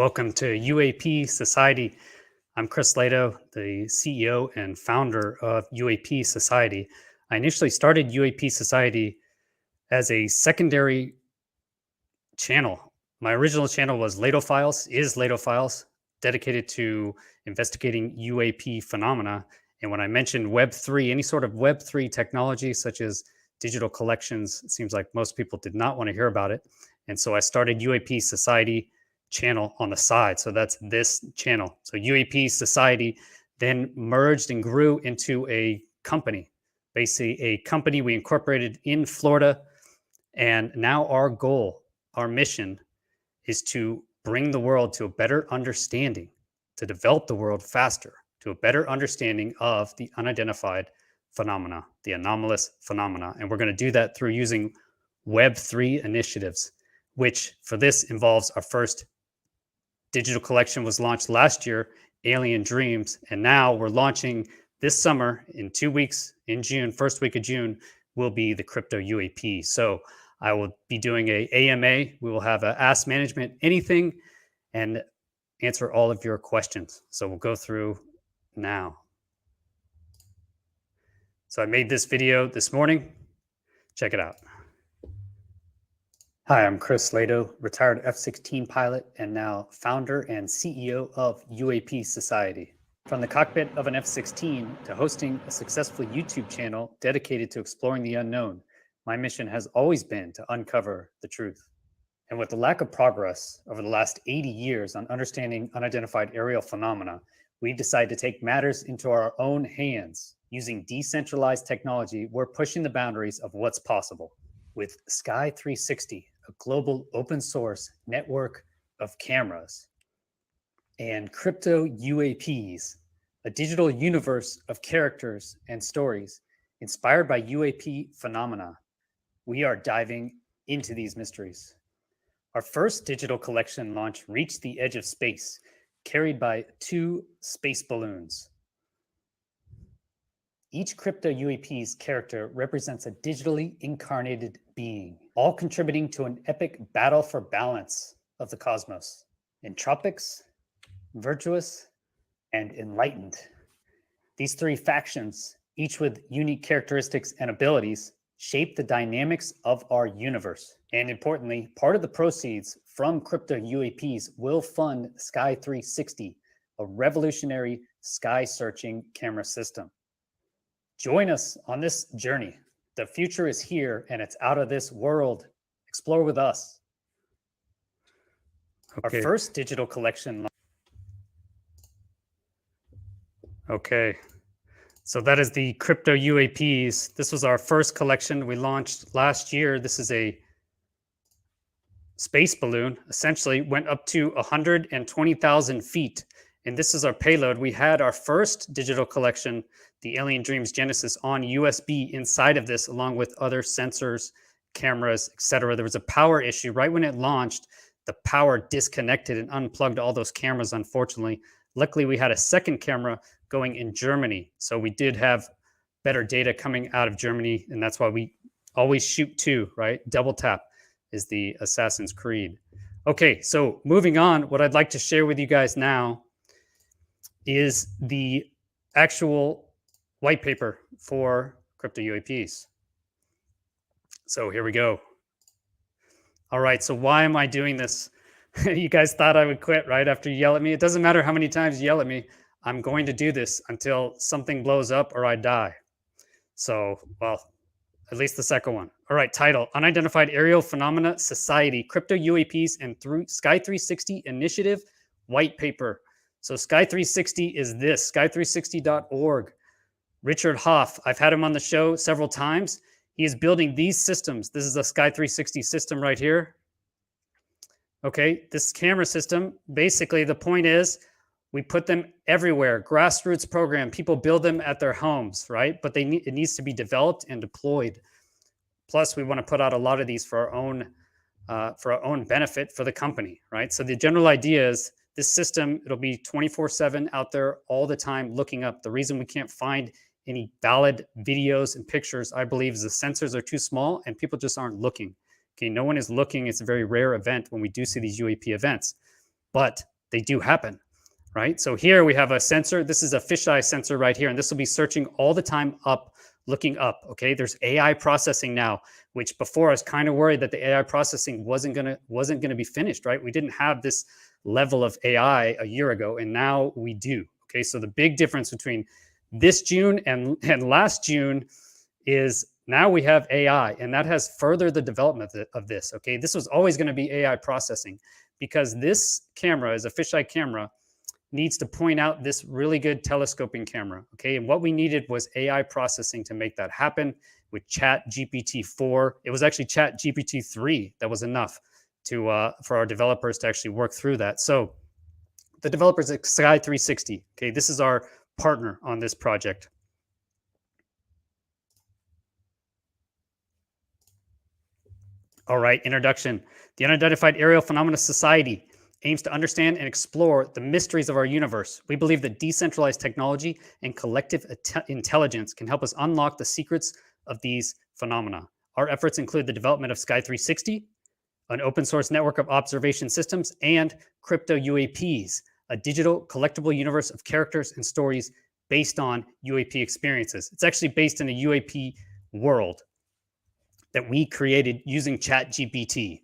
Welcome to UAP Society. I'm Chris Lehto, the CEO and founder of UAP Society. I initially started UAP Society as a secondary channel. My original channel was Lehto Files, dedicated to investigating UAP phenomena. And when I mentioned Web3, any sort of Web3 technology, such as digital collections, it seems like most people did not want to hear about it. And so I started UAP Society channel on the side. So that's this channel. So UAP Society then merged and grew into a company, basically a company we incorporated in Florida. And now our goal, our mission is to bring the world to a better understanding, to develop the world faster, to a better understanding of the unidentified phenomena, the anomalous phenomena. And we're going to do that through using Web3 initiatives, which for this involves our first digital collection was launched last year, Alien Dreams. And now we're launching this summer in 2 weeks in June, first week of June, will be the CryptoUAP. So I will be doing a AMA. We will have a Ask Management Anything and answer all of your questions. So we'll go through now. So I made this video this morning. Check it out. Hi, I'm Chris Lehto, retired F-16 pilot and now founder and CEO of UAP Society. From the cockpit of an F-16 to hosting a successful YouTube channel dedicated to exploring the unknown, my mission has always been to uncover the truth. And with the lack of progress over the last 80 years on understanding unidentified aerial phenomena, we decided to take matters into our own hands. Using decentralized technology, we're pushing the boundaries of what's possible. With Sky360, a global open source network of cameras, and CryptoUAPeez, a digital universe of characters and stories inspired by UAP phenomena, we are diving into these mysteries. Our first digital collection launch reached the edge of space, carried by 2 space balloons. Each CryptoUAPeez character represents a digitally incarnated being, all contributing to an epic battle for balance of the cosmos. Entropics, Virtuous, and Enlightened. These 3 factions, each with unique characteristics and abilities, shape the dynamics of our universe. And importantly, part of the proceeds from CryptoUAPeez will fund Sky360, a revolutionary sky searching camera system. Join us on this journey. The future is here and it's out of this world. Explore with us. Okay. Our first digital collection. Okay. So that is the CryptoUAPeez. This was our first collection we launched last year. This is a space balloon, essentially went up to 120,000 feet. And this is our payload. We had our first digital collection, the Alien Dreams Genesis, on USB inside of this, along with other sensors, cameras, etc. There was a power issue. Right when it launched, the power disconnected and unplugged all those cameras, unfortunately. Luckily, we had a second camera going in Germany. So we did have better data coming out of Germany. And that's why we always shoot 2, right? Double tap is the Assassin's Creed. Okay, so moving on, what I'd like to share with you guys now is the actual white paper for CryptoUAPeez. So here we go. All right, so why am I doing this? You guys thought I would quit right after you yell at me. It doesn't matter how many times you yell at me. I'm going to do this until something blows up or I die. So, well, at least the second one. All right, title, Unidentified Aerial Phenomena Society, CryptoUAPeez and Sky360 Initiative, white paper. So Sky360 is this, sky360.org. Richard Hoff, I've had him on the show several times. He is building these systems. This is a Sky360 system right here. Okay, this camera system, basically the point is we put them everywhere. Grassroots program, people build them at their homes, right? But it needs to be developed and deployed. Plus, we want to put out a lot of these for our own benefit for the company, right? So the general idea is this system, it'll be 24/7 out there all the time looking up. The reason we can't find any valid videos and pictures, I believe, is the sensors are too small and people just aren't looking. Okay, no one is looking. It's a very rare event when we do see these UAP events. But they do happen, right? So here we have a sensor. This is a fisheye sensor right here, and this will be searching all the time up, looking up, okay? There's AI processing now, which before I was kind of worried that the AI processing wasn't gonna be finished, right? We didn't have this level of AI a year ago, and now we do, okay? So the big difference between this June and last June is now we have AI, and that has furthered the development of this, okay? This was always gonna be AI processing because this camera is a fisheye camera, needs to point out this really good telescoping camera, okay? And what we needed was AI processing to make that happen with Chat GPT-4. It was actually Chat GPT-3 that was enough to for our developers to actually work through that. So the developers at Sky360, okay, this is our partner on this project. All right, introduction. The Unidentified Aerial Phenomena Society aims to understand and explore the mysteries of our universe. We believe that decentralized technology and collective intelligence can help us unlock the secrets of these phenomena. Our efforts include the development of Sky360, an open source network of observation systems, and CryptoUAPeez, a digital collectible universe of characters and stories based on UAP experiences. It's actually based in a UAP world that we created using ChatGPT.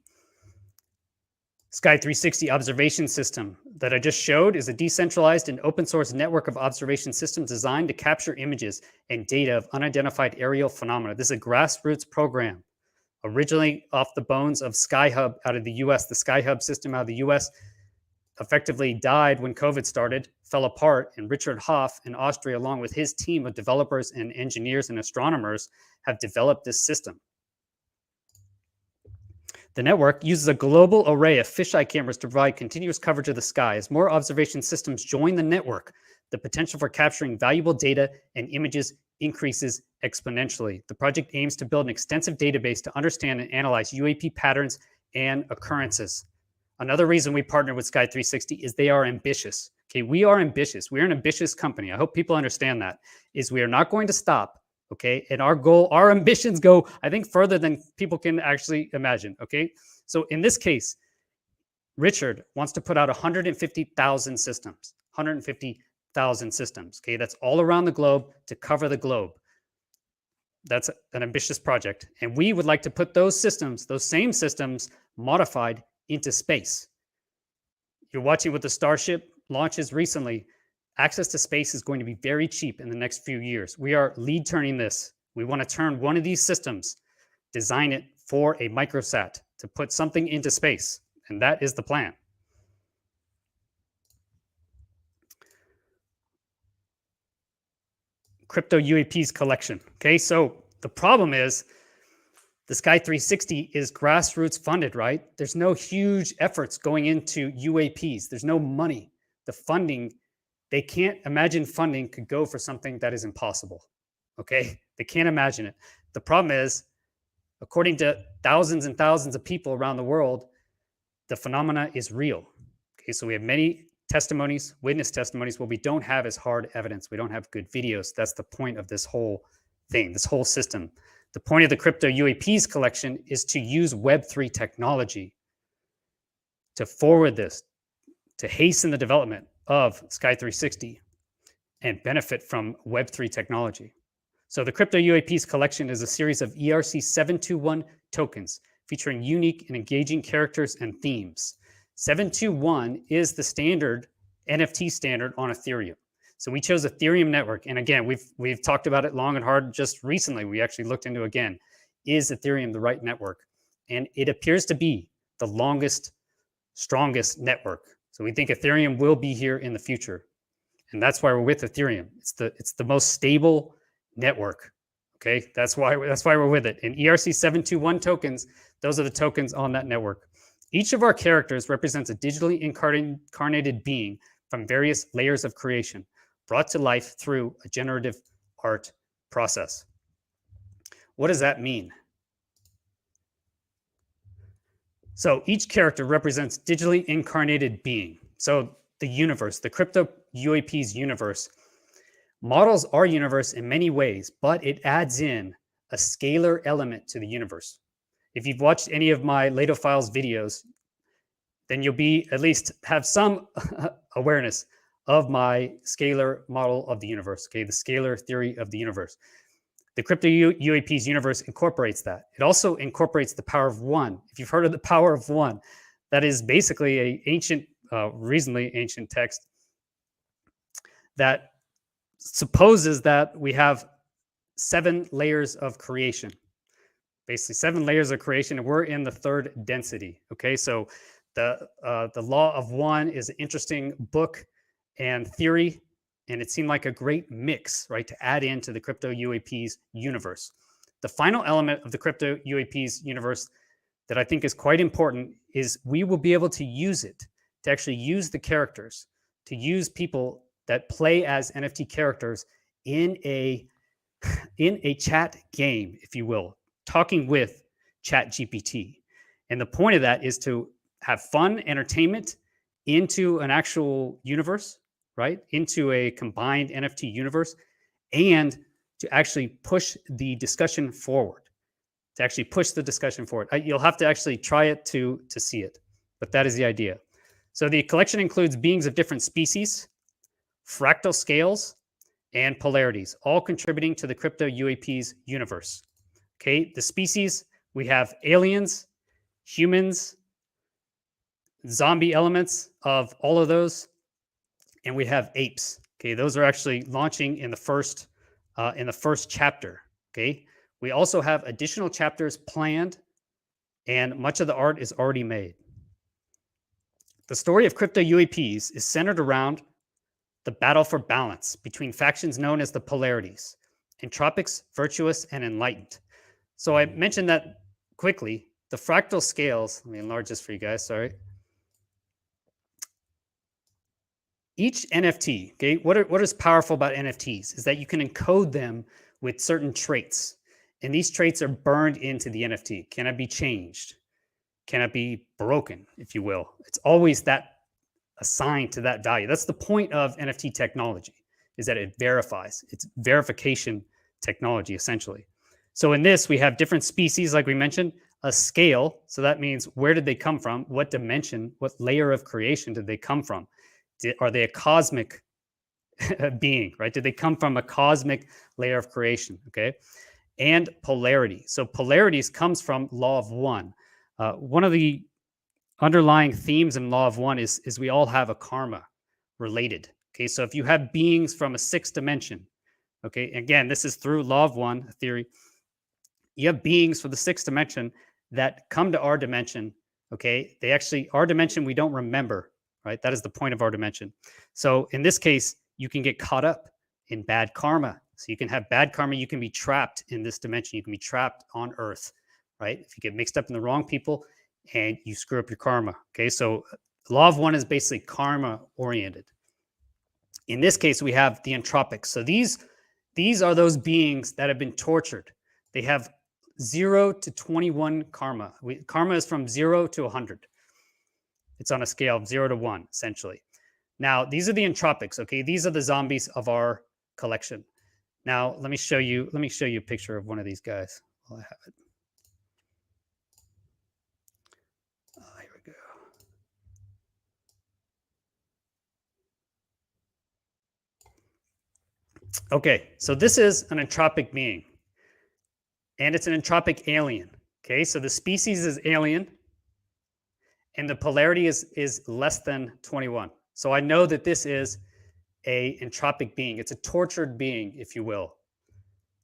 Sky360 observation system that I just showed is a decentralized and open source network of observation systems designed to capture images and data of unidentified aerial phenomena. This is a grassroots program, originally off the bones of SkyHub out of the US. The SkyHub system out of the US effectively died when COVID started, fell apart, and Richard Hoff in Austria, along with his team of developers and engineers and astronomers, have developed this system. The network uses a global array of fisheye cameras to provide continuous coverage of the sky. As more observation systems join the network, the potential for capturing valuable data and images increases exponentially. The project aims to build an extensive database to understand and analyze UAP patterns and occurrences. Another reason we partner with Sky360 is they are ambitious. Okay, we are ambitious. We're an ambitious company. I hope people understand that. Is we are not going to stop. Okay, and our goal, our ambitions go, I think, further than people can actually imagine. Okay, so in this case, Richard wants to put out 150,000 systems, 150,000 systems. Okay, that's all around the globe to cover the globe. That's an ambitious project. And we would like to put those systems, those same systems, modified into space. You're watching what the Starship launches recently. Access to space is going to be very cheap in the next few years. We are lead turning this. We want to turn one of these systems, design it for a microsat to put something into space. And that is the plan. CryptoUAPeez collection. Okay, so the problem is the Sky360 is grassroots funded, right? There's no huge efforts going into UAPs. There's no money. The funding, they can't imagine funding could go for something that is impossible, okay? They can't imagine it. The problem is, according to thousands and thousands of people around the world, the phenomena is real. Okay, so we have many testimonies, witness testimonies. What we don't have is hard evidence. We don't have good videos. That's the point of this whole thing, this whole system. The point of the CryptoUAPeez collection is to use Web3 technology to forward this, to hasten the development of Sky360 and benefit from Web3 technology. So the CryptoUAPeez collection is a series of ERC-721 tokens featuring unique and engaging characters and themes. 721 is the standard NFT standard on Ethereum. So we chose Ethereum network. And again, we've talked about it long and hard just recently. We actually looked into, again, is Ethereum the right network? And it appears to be the longest, strongest network. So we think Ethereum will be here in the future. And that's why we're with Ethereum. It's the most stable network. Okay, that's why we're with it. And ERC-721 tokens, those are the tokens on that network. Each of our characters represents a digitally incarnated being from various layers of creation, brought to life through a generative art process. What does that mean? So each character represents digitally incarnated being. So the universe, the CryptoUAPeez universe, models our universe in many ways, but it adds in a scalar element to the universe. If you've watched any of my Lehto Files videos, then you'll be at least have some awareness of my scalar model of the universe, okay, the scalar theory of the universe. The CryptoUAPeez universe incorporates that. It also incorporates the power of one. If you've heard of the power of one, that is basically a ancient, reasonably ancient text that supposes that we have 7 layers of creation. Basically 7 layers of creation, and we're in the 3rd density. Okay, so the law of one is an interesting book and theory, and it seemed like a great mix, right, to add into the CryptoUAPeez universe. The final element of the CryptoUAPeez universe that I think is quite important is we will be able to use it, to actually use the characters, to use people that play as NFT characters in a chat game, if you will, talking with ChatGPT. And the point of that is to have fun entertainment into an actual universe, right? Into a combined NFT universe, and to actually push the discussion forward. To actually push the discussion forward. You'll have to actually try it to see it, but that is the idea. So the collection includes beings of different species, fractal scales, and polarities, all contributing to the CryptoUAPeez universe. Okay, the species, we have aliens, humans, zombie elements of all of those, and we have apes. Okay, those are actually launching in the first chapter. Okay, we also have additional chapters planned, and much of the art is already made. The story of CryptoUAPeez is centered around the battle for balance between factions known as the polarities, Entropics, Virtuous, and Enlightened. So I mentioned that quickly. The fractal scales, let me enlarge this for you guys, sorry. Each NFT, okay, what is powerful about NFTs is that you can encode them with certain traits. And these traits are burned into the NFT. Can it be changed? Can it be broken, if you will? It's always that assigned to that value. That's the point of NFT technology, is that it verifies. It's verification technology, essentially. So in this, we have different species, like we mentioned, a scale. So that means where did they come from? What dimension, what layer of creation did they come from? Are they a cosmic being, right? Did they come from a cosmic layer of creation, okay? And polarity. So polarities comes from law of one. One of the underlying themes in law of one is we all have a karma related. Okay, so if you have beings from a 6th dimension, okay, again, this is through law of one theory. You have beings from the 6th dimension that come to our dimension. Okay, they actually, our dimension, we don't remember, right? That is the point of our dimension. So in this case, you can get caught up in bad karma. So you can have bad karma. You can be trapped in this dimension. You can be trapped on Earth, right? If you get mixed up in the wrong people and you screw up your karma. Okay, so law of one is basically karma oriented. In this case, we have the Entropics. So these are those beings that have been tortured. They have 0 to 21 karma. Karma is from 0 to 100. It's on a scale of 0 to 1, essentially. Now, these are the Entropics, okay? These are the zombies of our collection. Now, let me show you a picture of one of these guys while I have it. Here we go. Okay, so this is an entropic being, and it's an entropic alien. Okay, so the species is alien, and the polarity is less than 21. So I know that this is a entropic being. It's a tortured being, if you will.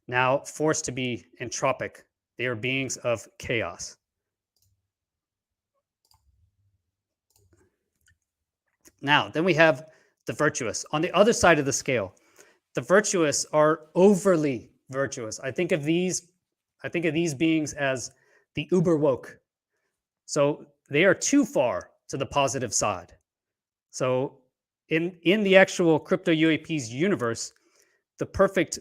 Now forced to be entropic. They are beings of chaos. Now, then we have the virtuous. On the other side of the scale, the virtuous are overly virtuous. I think of these beings as the uber woke. So they are too far to the positive side. So in the actual CryptoUAPeez universe, the perfect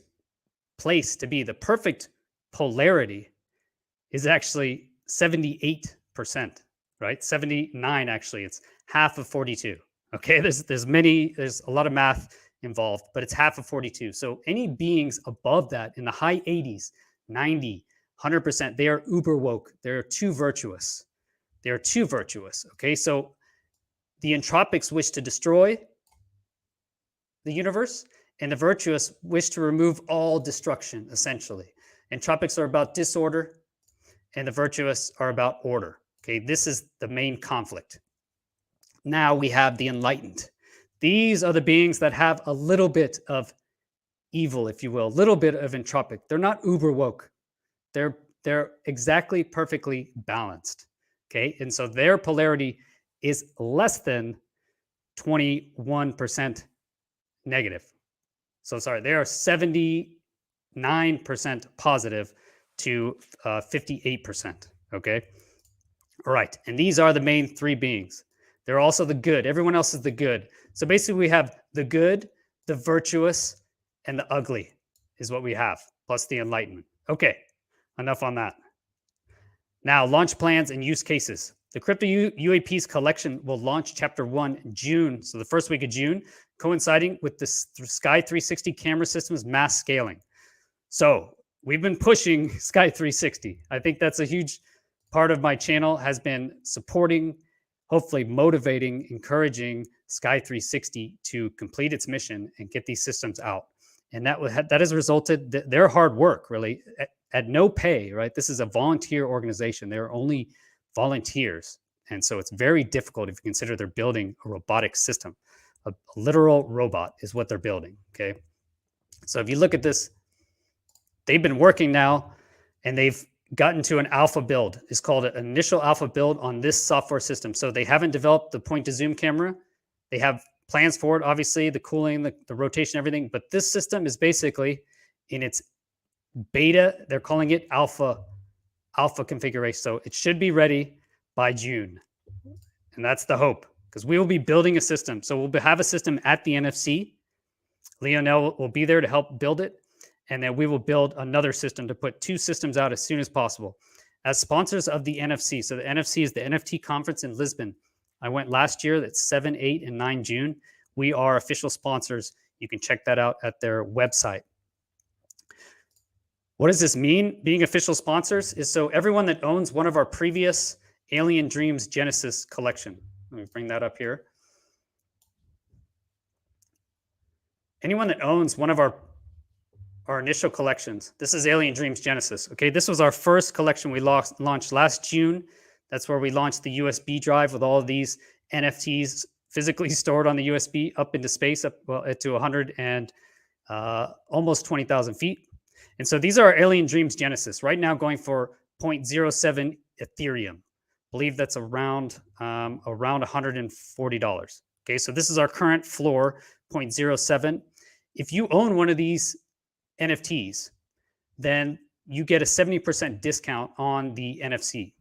place to be, the perfect polarity is actually 78%, right? 79 actually. It's half of 42. Okay, there's a lot of math involved, but it's half of 42. So any beings above that in the high 80s, 90, 100%, they are uber woke. They're too virtuous. They're too virtuous. Okay, so The Entropics wish to destroy the universe, and the Virtuous wish to remove all destruction, essentially. Entropics are about disorder, and the Virtuous are about order. Okay, this is the main conflict. Now we have the Enlightened. These are the beings that have a little bit of evil, if you will, a little bit of entropic. They're not uber woke. They're exactly perfectly balanced. Okay, and so their polarity is less than 21% negative. So sorry, they are 79% positive to 58%. Okay, all right, and these are the main three beings. They're also the good. Everyone else is the good. So basically, we have the good, the virtuous, and the ugly is what we have, plus the enlightenment. Okay, enough on that. Now, launch plans and use cases. The CryptoUAPeez collection will launch Chapter 1 in June, so the first week of June, coinciding with the Sky360 camera system's mass scaling. So we've been pushing Sky360. I think that's a huge part of my channel, has been supporting, hopefully motivating, encouraging Sky360 to complete its mission and get these systems out. And that has resulted, their hard work really, at no pay, right? This is a volunteer organization. They're only volunteers. And so it's very difficult if you consider they're building a robotic system. A literal robot is what they're building, okay? So if you look at this, they've been working now and they've gotten to an alpha build. It's called an initial alpha build on this software system. So they haven't developed the point to zoom camera. They have plans for it, obviously, the cooling, the rotation, everything. But this system is basically in its beta. They're calling it alpha configuration. So it should be ready by June. And that's the hope, because we will be building a system. So we'll have a system at the NFC. Lionel will be there to help build it. And then we will build another system to put two systems out as soon as possible. As sponsors of the NFC, so the NFC is the NFT conference in Lisbon. I went last year, that's 7, 8, and 9 June. We are official sponsors. You can check that out at their website. What does this mean, being official sponsors? Is so everyone that owns one of our previous Alien Dreams Genesis collection. Let me bring that up here. Anyone that owns one of our initial collections. This is Alien Dreams Genesis. Okay, this was our first collection we launched last June. That's where we launched the USB drive with all of these NFTs physically stored on the USB up into space, up to 100 and almost 20,000 feet. And so these are our Alien Dreams Genesis. Right now going for 0.07 Ethereum. I believe that's around $140. Okay, so this is our current floor, 0.07. If you own one of these NFTs, then you get a 70% discount on the NFC.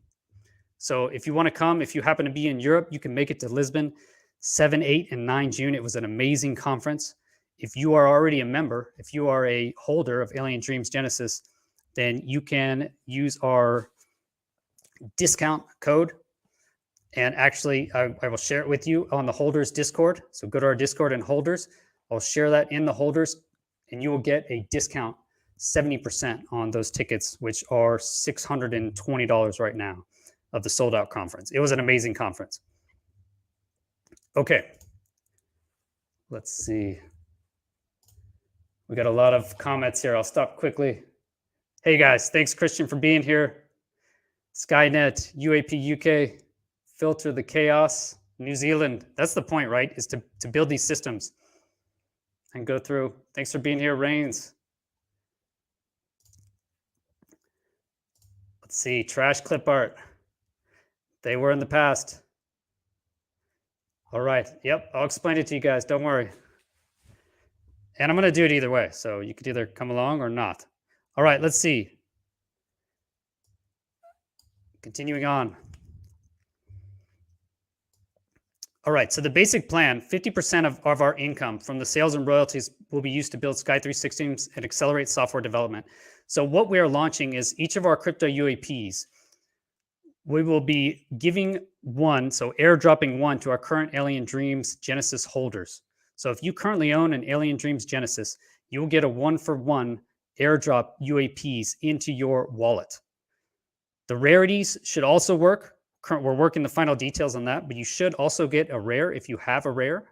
So if you want to come, if you happen to be in Europe, you can make it to Lisbon 7, 8, and 9 June. It was an amazing conference. If you are already a member, if you are a holder of Alien Dreams Genesis, then you can use our discount code. And actually, I will share it with you on the holders Discord. So go to our Discord and holders. I'll share that in the holders, and you will get a discount 70% on those tickets, which are $620 right now of the sold out conference. It was an amazing conference. Okay. Let's see. We got a lot of comments here. I'll stop quickly. Hey guys, thanks Christian for being here. Skynet, UAP UK, Filter the Chaos, New Zealand. That's the point, right? Is to build these systems and go through. Thanks for being here, Rains. Let's see, trash clip art. They were in the past. All right, yep, I'll explain it to you guys, don't worry. And I'm gonna do it either way, so you could either come along or not. All right, let's see. Continuing on. All right, so the basic plan, 50% of our income from the sales and royalties will be used to build Sky360 and accelerate software development. So what we are launching is each of our crypto UAPs, we will be giving one, so airdropping one to our current Alien Dreams Genesis holders. So if you currently own an Alien Dreams Genesis, you will get a 1-for-1 airdrop UAPs into your wallet. The rarities should also work. we're working the final details on that, but you should also get a rare if you have a rare.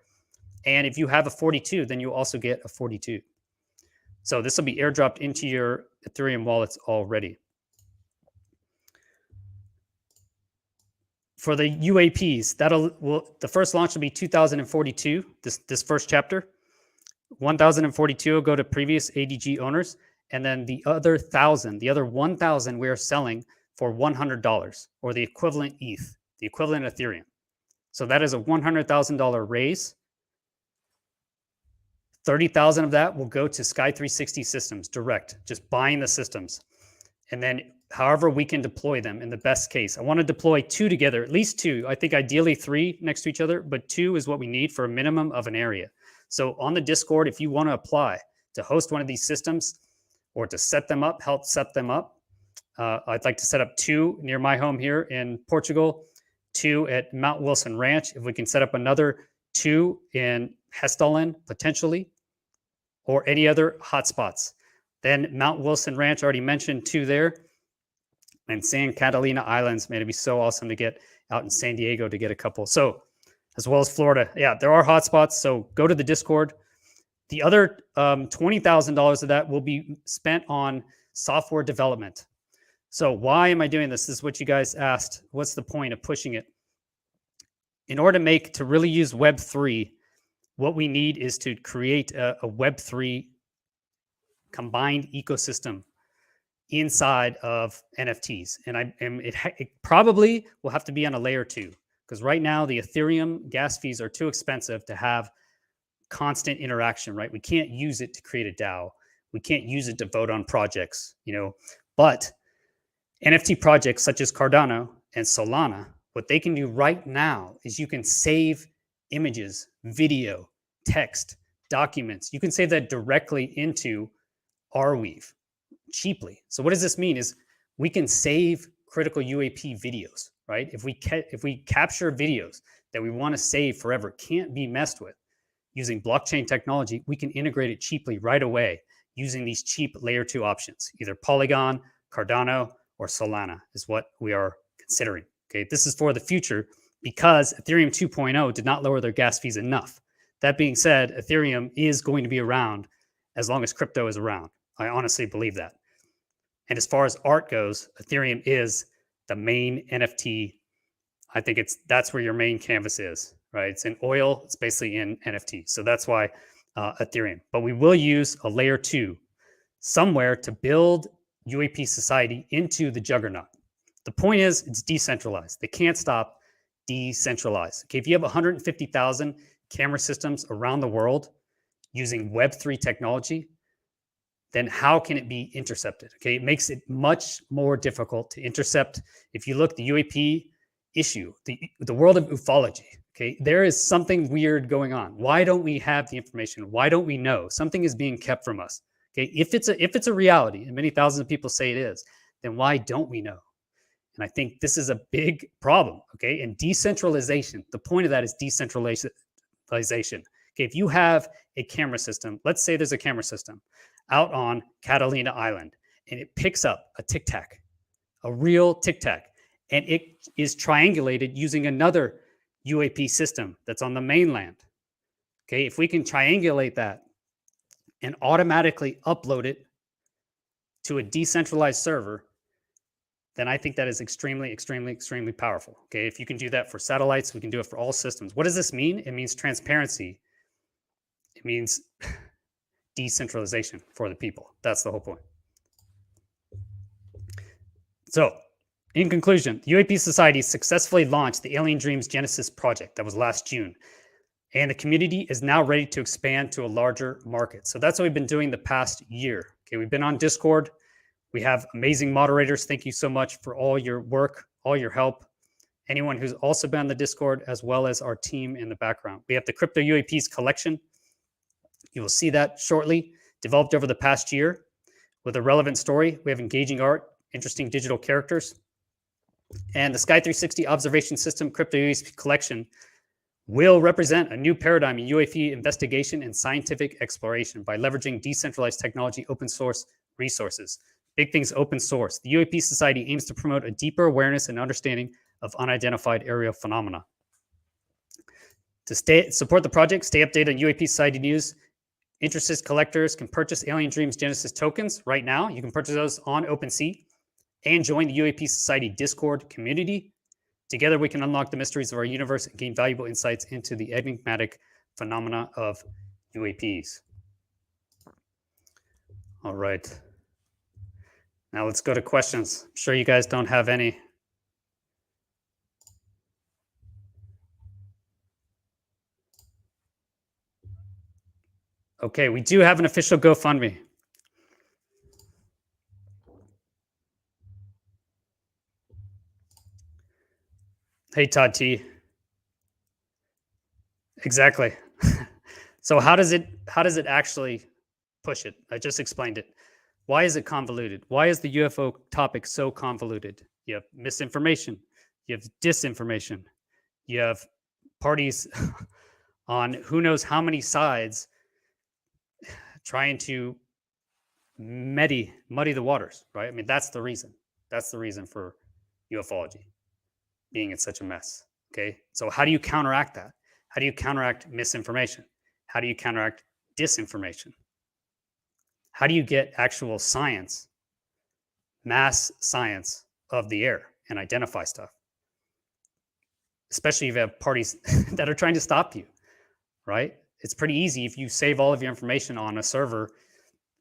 And if you have a 42, then you'll also get a 42. So this will be airdropped into your Ethereum wallets already. For the UAPs, the first launch will be 2042, this first chapter. 1042 will go to previous ADG owners, and then the other 1,000 we are selling for $100, or the equivalent ETH, the equivalent Ethereum. So that is a $100,000 raise. 30,000 of that will go to Sky360 systems direct, just buying the systems. And then however we can deploy them in the best case. I want to deploy 2 together, at least 2. I think ideally 3 next to each other, but 2 is what we need for a minimum of an area. So on the Discord, if you want to apply to host one of these systems or to set them up, help set them up, I'd like to set up 2 near my home here in Portugal, 2 at Mount Wilson Ranch. If we can set up another 2 in Hessdalen, potentially, or any other hotspots. Then Mount Wilson Ranch, already mentioned 2 there. And San Catalina Islands, man, it'd be so awesome to get out in San Diego to get a couple. So, as well as Florida. Yeah, there are hotspots, so go to the Discord. The other $20,000 of that will be spent on software development. So why am I doing this? This is what you guys asked. What's the point of pushing it? In order to really use Web3, what we need is to create a Web3 combined ecosystem inside of NFTs. And it probably will have to be on a layer 2, because right now the Ethereum gas fees are too expensive to have constant interaction, right? We can't use it to create a DAO. We can't use it to vote on projects, but NFT projects such as Cardano and Solana, what they can do right now is you can save images, video, text, documents. You can save that directly into Arweave cheaply. So what does this mean is we can save critical UAP videos, right? If we capture videos that we want to save forever, can't be messed with, using blockchain technology, we can integrate it cheaply right away using these cheap layer 2 options. Either Polygon, Cardano, or Solana is what we are considering. Okay, this is for the future because Ethereum 2.0 did not lower their gas fees enough. That being said, Ethereum is going to be around as long as crypto is around. I honestly believe that. And as far as art goes, Ethereum is the main NFT. I think that's where your main canvas is, right? It's in oil, it's basically in NFT. So that's why Ethereum. But we will use a layer 2 somewhere to build UAP Society into the juggernaut. The point is, it's decentralized. They can't stop decentralized. Okay, if you have 150,000 camera systems around the world using Web3 technology, then how can it be intercepted? Okay, it makes it much more difficult to intercept. If you look at the UAP issue, the world of ufology, okay, there is something weird going on. Why don't we have the information? Why don't we know? Something is being kept from us. Okay, if it's a reality, and many thousands of people say it is, then why don't we know? And I think this is a big problem. Okay, and decentralization. The point of that is decentralization. Okay, if you have a camera system, let's say there's a camera system out on Catalina Island, and it picks up a Tic Tac, a real Tic Tac, and it is triangulated using another UAP system that's on the mainland. Okay, if we can triangulate that and automatically upload it to a decentralized server, then I think that is extremely, extremely, extremely powerful. Okay, if you can do that for satellites, we can do it for all systems. What does this mean? It means transparency. It means decentralization for the people. That's the whole point. So, in conclusion, the UAP Society successfully launched the Alien Dreams Genesis project. That was last June. And the community is now ready to expand to a larger market. So that's what we've been doing the past year. Okay, we've been on Discord. We have amazing moderators. Thank you so much for all your work, all your help. Anyone who's also been on the Discord, as well as our team in the background. We have the CryptoUAPeez collection. You will see that shortly, developed over the past year with a relevant story. We have engaging art, interesting digital characters. And the Sky360 observation system CryptoUAPeez collection will represent a new paradigm in UAP investigation and scientific exploration by leveraging decentralized technology, open source resources. Big things open source. The UAP Society aims to promote a deeper awareness and understanding of unidentified aerial phenomena. To support the project, stay updated on UAP Society news. Interested collectors can purchase Alien Dreams Genesis tokens right now. You can purchase those on OpenSea and join the UAP Society Discord community. Together, we can unlock the mysteries of our universe and gain valuable insights into the enigmatic phenomena of UAPs. All right. Now let's go to questions. I'm sure you guys don't have any. Okay, we do have an official GoFundMe. Hey, Todd T. Exactly. So how does it actually push it? I just explained it. Why is it convoluted? Why is the UFO topic so convoluted? You have misinformation. You have disinformation. You have parties on who knows how many sides trying to muddy the waters, right? I mean, that's the reason. That's the reason for ufology being in such a mess, okay? So how do you counteract that? How do you counteract misinformation? How do you counteract disinformation? How do you get actual science, mass science of the air and identify stuff? Especially if you have parties that are trying to stop you, right? It's pretty easy if you save all of your information on a server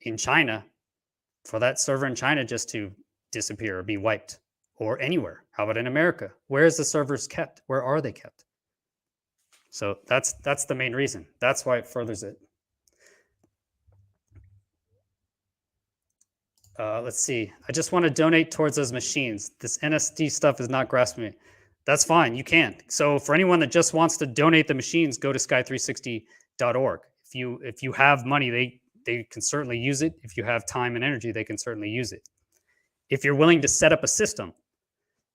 in China for that server in China just to disappear or be wiped, or anywhere. How about in America? Where is the servers kept? Where are they kept? So that's the main reason. That's why it furthers it. Let's see. I just want to donate towards those machines. This NSD stuff is not grasping me. That's fine. You can. So for anyone that just wants to donate the machines, go to sky360.org. If you have money, they can certainly use it. If you have time and energy, they can certainly use it. If you're willing to set up a system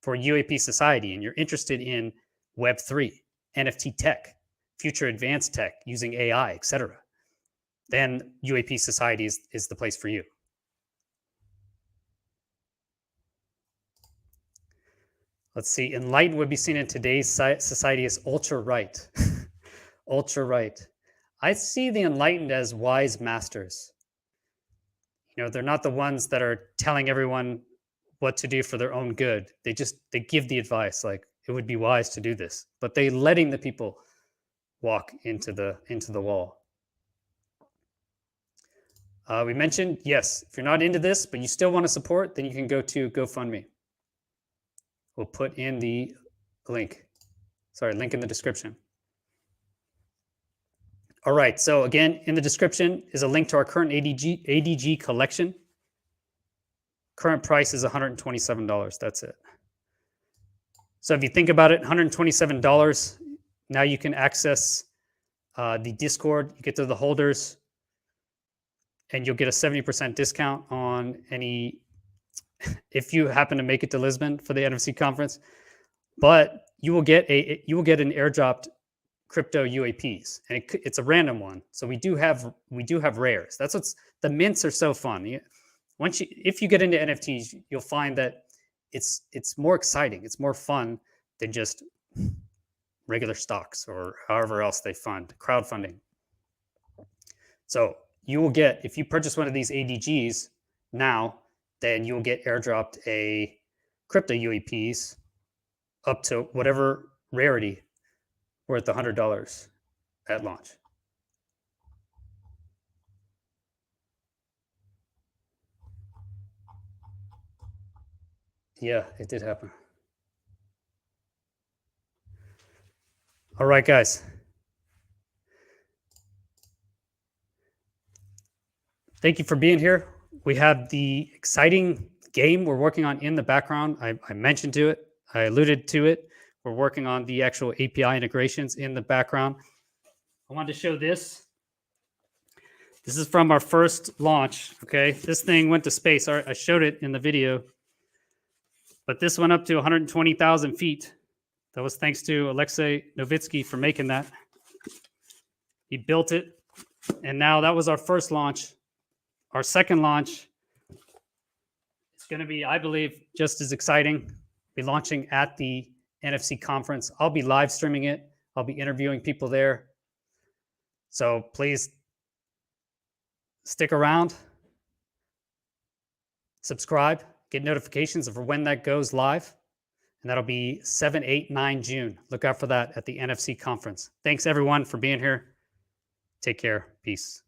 for UAP Society and you're interested in Web3, NFT tech, future advanced tech using AI, etc., then UAP Society is the place for you. Let's see. Enlightened would be seen in today's society as ultra right. Ultra right. I see the enlightened as wise masters. You know, they're not the ones that are telling everyone what to do for their own good. They give the advice, like it would be wise to do this, but they letting the people walk into the wall. We mentioned, yes, if you're not into this, but you still want to support, then you can go to GoFundMe. We'll put in the link. Sorry, link in the description. All right, so again, in the description is a link to our current ADG collection. Current price is $127, that's it. So if you think about it, $127, now you can access the Discord, you get to the holders, and you'll get a 70% discount on any, if you happen to make it to Lisbon for the NFC conference, but you will get an airdropped CryptoUAPeez, and it's a random one. So we do have rares. That's what's, the mints are so fun. If you get into NFTs, you'll find that it's more exciting. It's more fun than just regular stocks or however else they fund, crowdfunding. So you will get, if you purchase one of these ADGs now, then you'll get airdropped a CryptoUAPeez up to whatever rarity worth $100 at launch. Yeah, it did happen. All right, guys. Thank you for being here. We have the exciting game we're working on in the background. I mentioned to it. I alluded to it. We're working on the actual API integrations in the background. I wanted to show this. This is from our first launch, okay? This thing went to space. I showed it in the video, but this went up to 120,000 feet. That was thanks to Alexei Novitsky for making that. He built it, and now that was our first launch. Our second launch is going to be, I believe, just as exciting. Be launching at the NFC conference. I'll be live streaming it. I'll be interviewing people there. So please stick around, subscribe, get notifications of when that goes live. And that'll be 7, 8, 9 June. Look out for that at the NFC conference. Thanks everyone for being here. Take care. Peace.